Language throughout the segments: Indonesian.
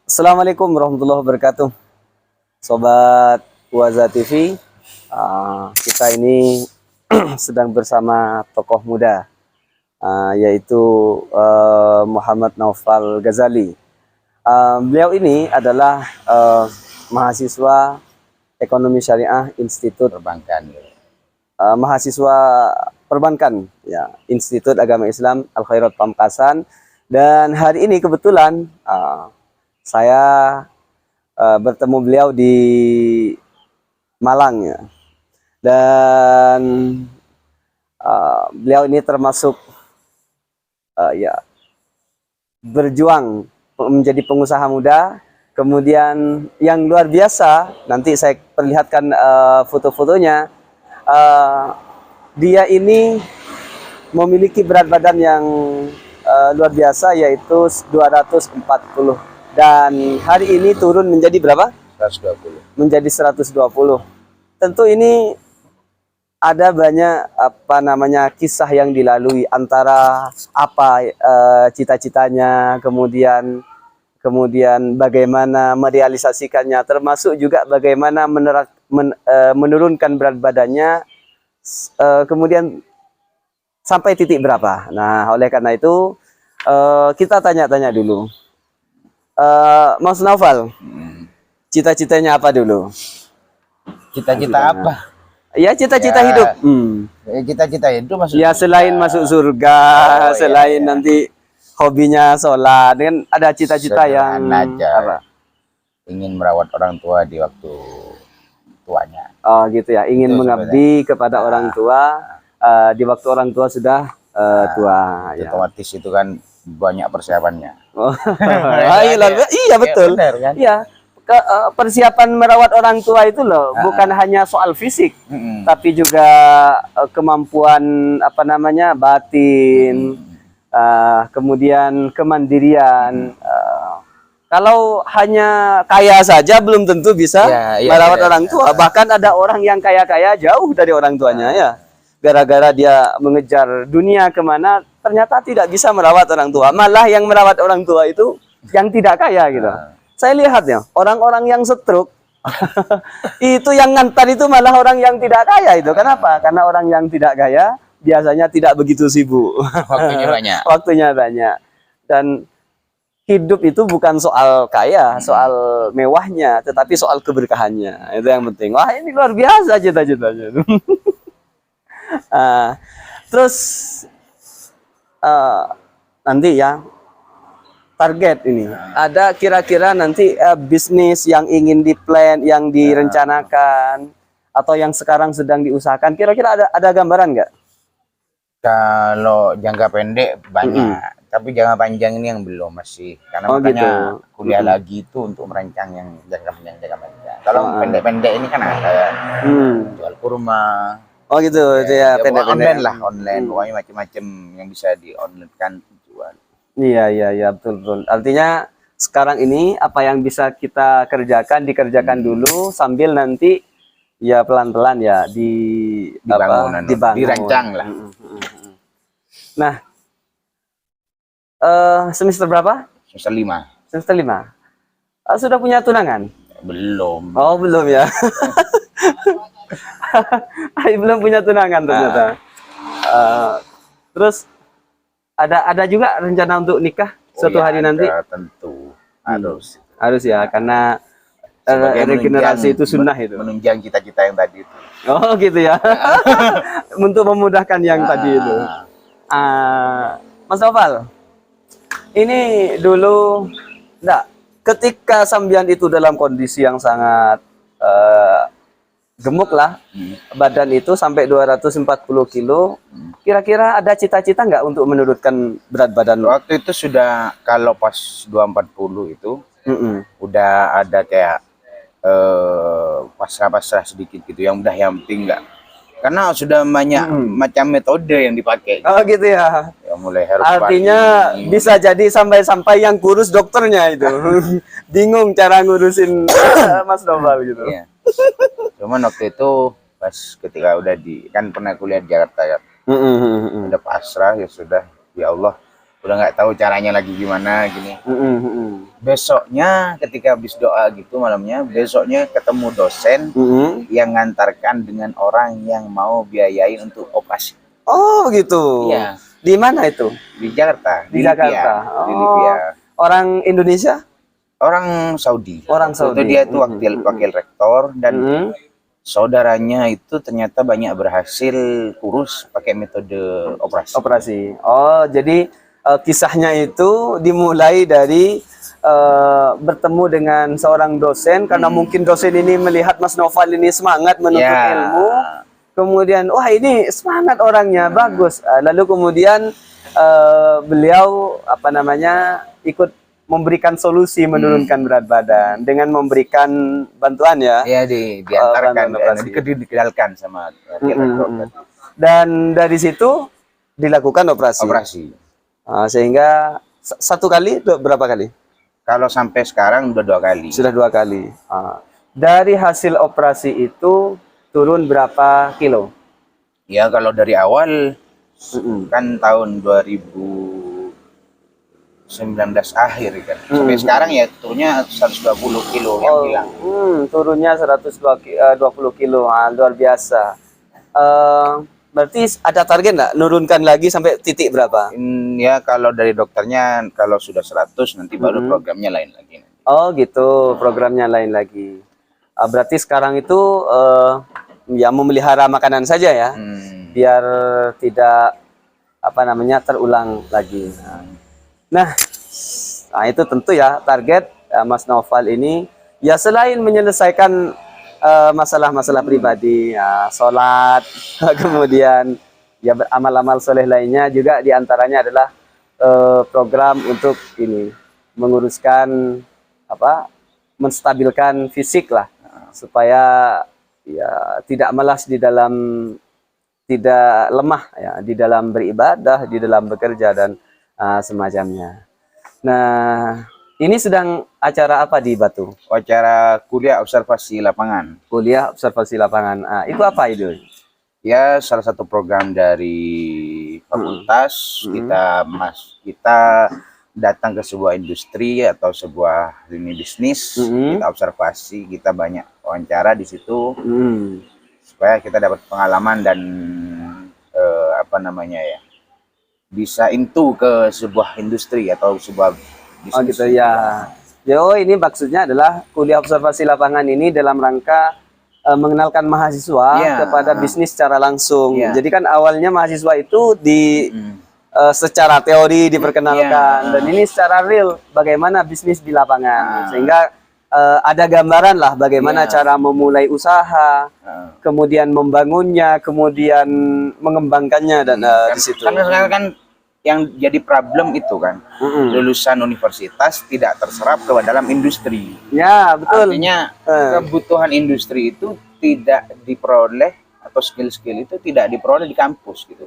Assalamualaikum warahmatullahi wabarakatuh, Sobat Waza TV. Kita ini sedang bersama tokoh muda, yaitu Muhammad Naufal Ghazali. Beliau ini adalah mahasiswa Ekonomi Syariah Institut Perbankan. Mahasiswa Perbankan, ya, Institut Agama Islam Al Khairat Pamekasan. Dan hari ini kebetulan saya bertemu beliau di Malang, ya. Dan beliau ini termasuk ya berjuang menjadi pengusaha muda. Kemudian yang luar biasa, nanti saya perlihatkan foto-fotonya. Dia ini memiliki berat badan yang luar biasa, yaitu 240. Dan hari ini turun menjadi berapa? 120. Menjadi 120. Tentu ini ada banyak kisah yang dilalui, antara cita-citanya, kemudian bagaimana merealisasikannya, termasuk juga bagaimana menurunkan berat badannya, kemudian sampai titik berapa. Nah, oleh karena itu kita tanya-tanya dulu. Mas Naufal, cita-citanya apa dulu? Cita-cita apa? Ya, cita-cita hidup. Cita-cita itu Ya, maksudnya. selain masuk surga, selain nanti hobinya sholat, kan ada cita-cita yang aja. apa? Ingin merawat orang tua di waktu tuanya. Oh, gitu ya. Ingin Itu mengabdi kepada orang tua di waktu orang tua sudah tua. Ya. Otomatis itu kan banyak persiapannya. Oh, iya betul. Benar, kan? Iya. Persiapan merawat orang tua itu loh, bukan hanya soal fisik, tapi juga kemampuan batin, kemudian kemandirian. Kalau hanya kaya saja belum tentu bisa merawat orang tua. Bahkan ada orang yang kaya-kaya jauh dari orang tuanya, ya. Gara-gara dia mengejar dunia kemana, ternyata tidak bisa merawat orang tua. Malah yang merawat orang tua itu yang tidak kaya, gitu. Saya lihat ya, orang-orang yang stroke itu yang ngantar itu malah orang yang tidak kaya itu. Kenapa? Karena orang yang tidak kaya biasanya tidak begitu sibuk. Waktunya banyak. Waktunya banyak. Dan hidup itu bukan soal kaya, soal mewahnya, tetapi soal keberkahannya. Itu yang penting. Wah, ini luar biasa cita-citanya. Terus nanti ya, target ini ada kira-kira nanti bisnis yang ingin diplan, yang direncanakan, atau yang sekarang sedang diusahakan, kira-kira ada gambaran nggak? Kalau jangka pendek banyak, tapi jangka panjang ini yang belum masih. Karena makanya kuliah lagi itu untuk merancang yang jangka panjang. Kalau pendek-pendek ini kan ada jual kurma. Oh gitu, itu ya pendek-pendek. Online, pokoknya macam-macam yang bisa di online kan jual. Iya, betul. Artinya sekarang ini apa yang bisa kita kerjakan, dikerjakan dulu, sambil nanti ya pelan-pelan ya dibangun, dirancang lah. Nah, semester berapa? Semester 5. Semester 5. Sudah punya tunangan? Belum. Oh, belum ya. Belum punya tunangan ternyata. Terus ada juga rencana untuk nikah suatu hari nanti? Tentu harus ya, karena regenerasi itu sunnah itu. Menunjang cita-cita yang tadi itu. Oh gitu ya. Untuk memudahkan yang tadi itu. Mas Naufal, ini dulu ketika sambian itu dalam kondisi yang sangat gemuk lah, badan itu sampai 240 kilo, kira-kira ada cita-cita nggak untuk menurunkan berat badan? Waktu itu sudah, kalau pas 240 itu udah ada kayak pasrah-pasrah sedikit gitu, yang penting nggak, karena sudah banyak macam metode yang dipakai. Oh gitu ya. Ya mulai harus artinya bisa jadi sampai yang kurus dokternya itu bingung cara ngurusin Mas Naufal gitu. Iya. Cuman waktu itu pas ketika udah kan pernah kuliah di Jakarta ya, udah pasrah, ya sudah, ya Allah, udah nggak tahu caranya lagi gimana gini. Besoknya ketika habis doa gitu malamnya, besoknya ketemu dosen yang ngantarkan dengan orang yang mau biayain untuk operasi. Oh gitu. Iya. Di mana itu? Di Jakarta. Di Jakarta. Di Oh. Libya. Orang Indonesia? Orang Saudi. Orang Saudi. Itu dia tuh wakil rektor dan saudaranya itu ternyata banyak berhasil kurus pakai metode operasi. Operasi. Oh, jadi kisahnya itu dimulai dari bertemu dengan seorang dosen karena mungkin dosen ini melihat Mas Noval ini semangat menuntut ilmu. Kemudian, wah ini semangat orangnya, bagus. Lalu kemudian beliau apa namanya ikut memberikan solusi menurunkan berat badan dengan memberikan bantuan ya. Iya, diantarkan, dikenalkan sama dan dari situ dilakukan operasi. Sehingga satu kali berapa kali? Kalau sampai sekarang udah 2 kali. Sudah 2 kali. Dari hasil operasi itu turun berapa kilo? Ya kalau dari awal kan tahun 2019 akhir kan. Sampai sekarang ya turunnya 120 kilo yang hilang. Turunnya 120 kilo, luar biasa. Berarti ada target nggak nurunkan lagi sampai titik berapa? Ya kalau dari dokternya kalau sudah 100 nanti baru programnya lain lagi. Oh gitu, programnya lain lagi. Berarti sekarang itu ya memelihara makanan saja ya, biar tidak apa namanya terulang lagi. Nah itu tentu ya target Mas Noval ini ya selain menyelesaikan masalah-masalah pribadi, ya, sholat, kemudian ya beramal-amal soleh lainnya juga diantaranya adalah program untuk ini menguruskan apa menstabilkan fisik lah supaya ya tidak malas di dalam tidak lemah ya di dalam beribadah, di dalam bekerja dan semacamnya. Nah, ini sedang acara apa di Batu? Acara kuliah observasi lapangan. Kuliah observasi lapangan. Itu apa itu? Ya, salah satu program dari fakultas. Kita datang ke sebuah industri atau sebuah lini bisnis. Kita observasi, kita banyak wawancara di situ supaya kita dapat pengalaman dan apa namanya ya, bisa into ke sebuah industri atau sebuah bisnis. Oh gitu ya. Yo, ini maksudnya adalah kuliah observasi lapangan ini dalam rangka mengenalkan mahasiswa kepada bisnis secara langsung. Jadi kan awalnya mahasiswa itu secara teori diperkenalkan dan ini secara real bagaimana bisnis di lapangan. Sehingga ada gambaran lah bagaimana cara memulai usaha, kemudian membangunnya, kemudian mengembangkannya dan di situ. Karena sekarang kan yang jadi problem itu kan lulusan universitas tidak terserap ke dalam industri. Ya betul. Artinya kebutuhan industri itu tidak diperoleh atau skill-skill itu tidak diperoleh di kampus gitu.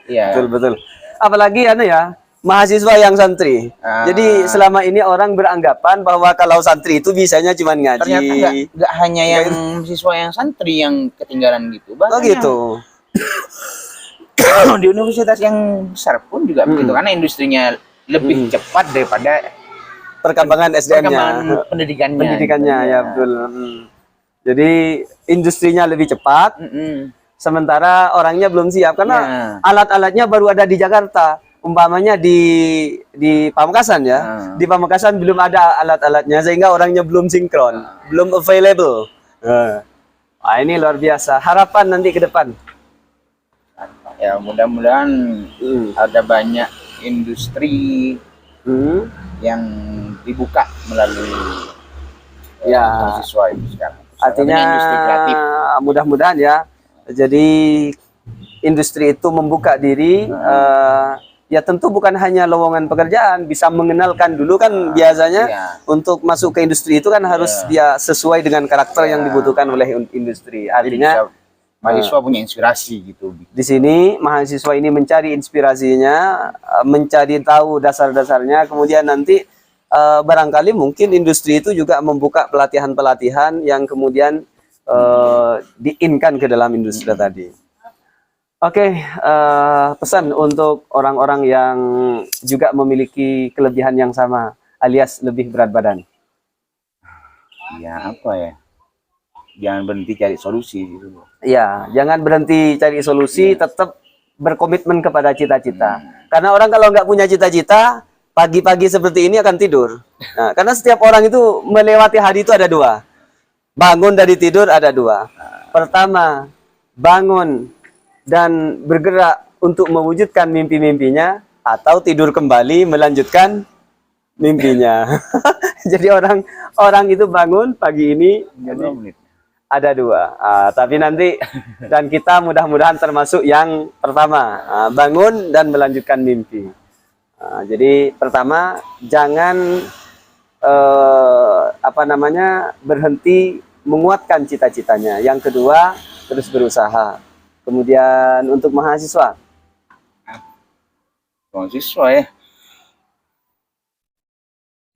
Iya. Betul. Apalagi ya mahasiswa yang santri. Jadi selama ini orang beranggapan bahwa kalau santri itu bisanya cuma ngaji. Ternyata nggak hanya yang mahasiswa yang santri yang ketinggalan gitu. Oh gitu. Di universitas yang besar pun juga begitu karena industrinya lebih cepat daripada perkembangan SDM-nya, pendidikannya ya betul. Jadi industrinya lebih cepat, sementara orangnya belum siap karena alat-alatnya baru ada di Jakarta. Umpamanya di Pamekasan ya, di Pamekasan belum ada alat-alatnya sehingga orangnya belum sinkron, belum available. Ini luar biasa. Harapan nanti ke depan. Ya mudah-mudahan ada banyak industri yang dibuka melalui mahasiswa itu sekarang. Artinya mudah-mudahan ya. Jadi industri itu membuka diri. Ya tentu bukan hanya lowongan pekerjaan, bisa mengenalkan dulu kan biasanya untuk masuk ke industri itu kan harus dia sesuai dengan karakter yang dibutuhkan oleh industri. Artinya mahasiswa punya inspirasi gitu. Di sini mahasiswa ini mencari inspirasinya, mencari tahu dasar-dasarnya, kemudian nanti barangkali mungkin industri itu juga membuka pelatihan-pelatihan yang kemudian diinkan ke dalam industri tadi. Oke, pesan untuk orang-orang yang juga memiliki kelebihan yang sama, alias lebih berat badan. Ya apa ya? Jangan berhenti cari solusi gitu. Ya, jangan berhenti cari solusi, tetap berkomitmen kepada cita-cita. Karena orang kalau nggak punya cita-cita, pagi-pagi seperti ini akan tidur. Nah, karena setiap orang itu melewati hari itu ada dua. Bangun dari tidur ada dua. Pertama, bangun dan bergerak untuk mewujudkan mimpi-mimpinya, atau tidur kembali melanjutkan mimpinya. Jadi orang itu bangun pagi ini, jadi Menit. ada dua. Tapi nanti dan kita mudah-mudahan termasuk yang pertama, bangun dan melanjutkan mimpi. Jadi pertama, jangan berhenti menguatkan cita-citanya. Yang kedua, terus berusaha. Kemudian untuk mahasiswa Ya.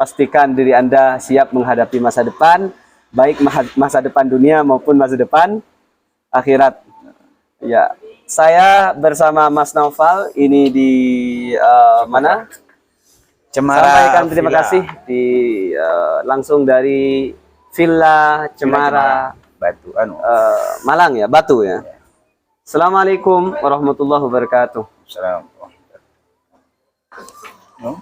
pastikan diri Anda siap menghadapi masa depan, baik masa depan dunia maupun masa depan akhirat. Ya, saya bersama Mas Naufal ini di mana? Cemara. Sampaikan terima Villa. kasih di langsung dari Villa Cemara, Batu Malang ya, Batu ya. Assalamualaikum warahmatullahi wabarakatuh. Assalamualaikum. No?